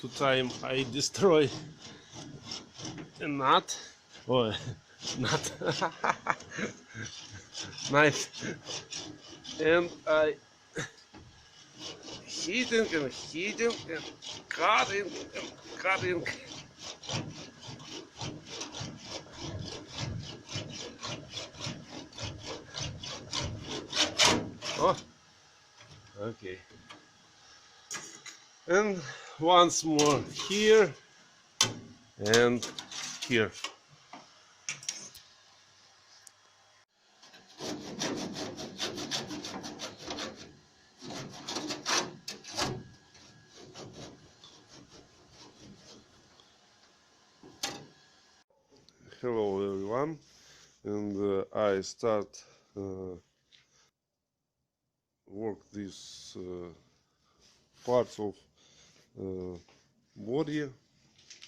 two time I destroy a nut or nut knife, and I hitting and hitting and cutting and cutting. Oh, okay. And once more here and here. Hello everyone, and I start work these parts of body.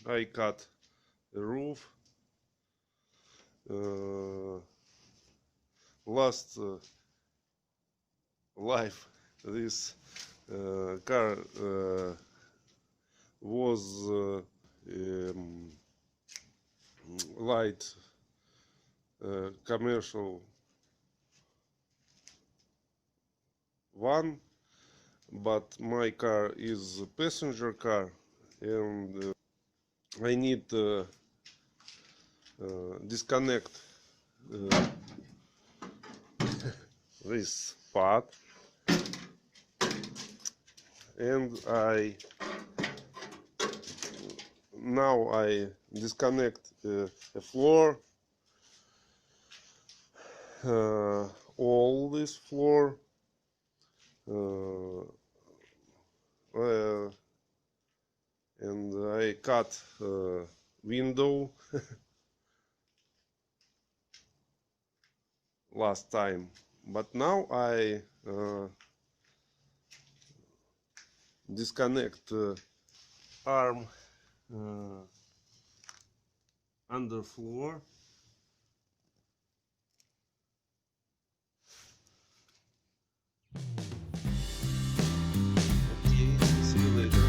I cut the roof. Last life this car was light commercial one, but my car is a passenger car, and I need disconnect this part, and now I disconnect a floor, all this floor, and I cut window last time, but now I disconnect arm under floor. Okay, see you later.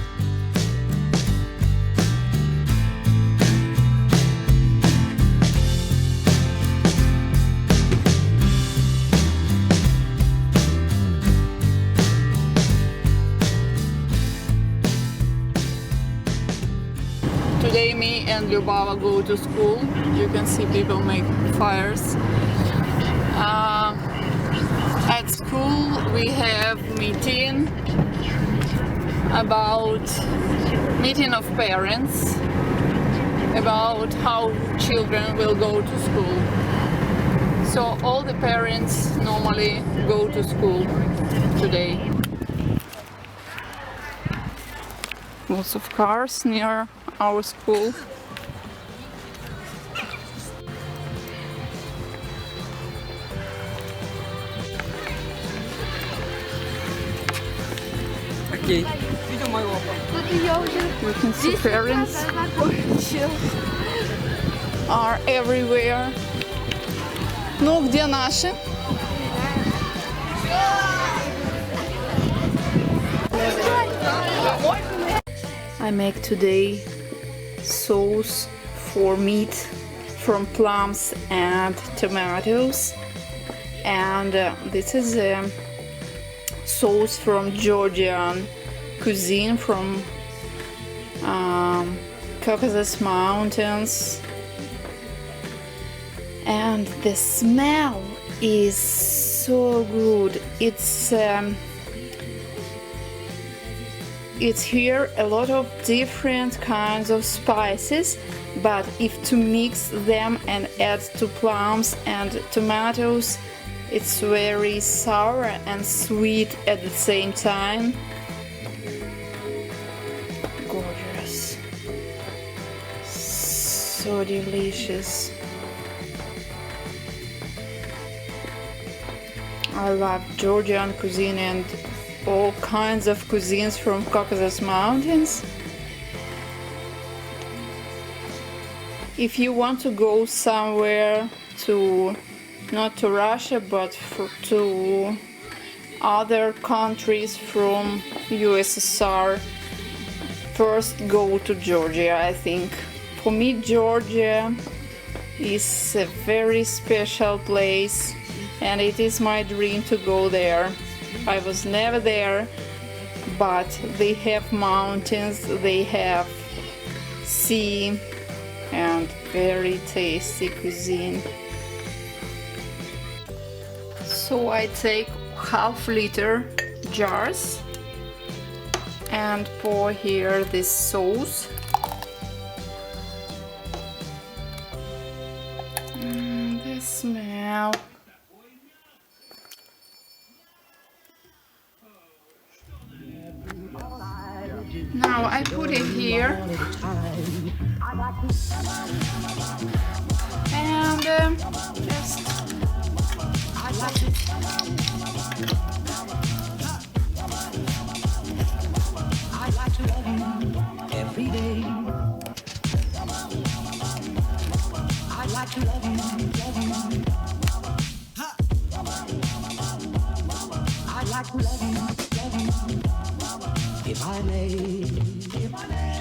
Today me and Lyubava go to school. You can see people make fires. At school we have meeting of parents about how children will go to school. So all the parents normally go to school today. Lots of cars near our school. Окей. Видел моего? You can see parents are everywhere. Ну, где наши? I make today sauce for meat from plums and tomatoes, and this is a sauce from Georgian cuisine from Caucasus Mountains, and the smell is so good. It's here a lot of different kinds of spices, but if to mix them and add to plums and tomatoes, it's very sour and sweet at the same time. Gorgeous. So delicious. I love Georgian cuisine and all kinds of cuisines from Caucasus Mountains. If you want to go somewhere to, not to Russia, but to other countries from USSR, first go to Georgia, I think. For me, Georgia is a very special place and it is my dream to go there. I was never there, but they have mountains, they have sea and very tasty cuisine. So I take half-liter jars and pour here this sauce. The smell. Now I put it here and just let it. I like to love you every day. I like to love you, love you. I like to love you, love you. If I may.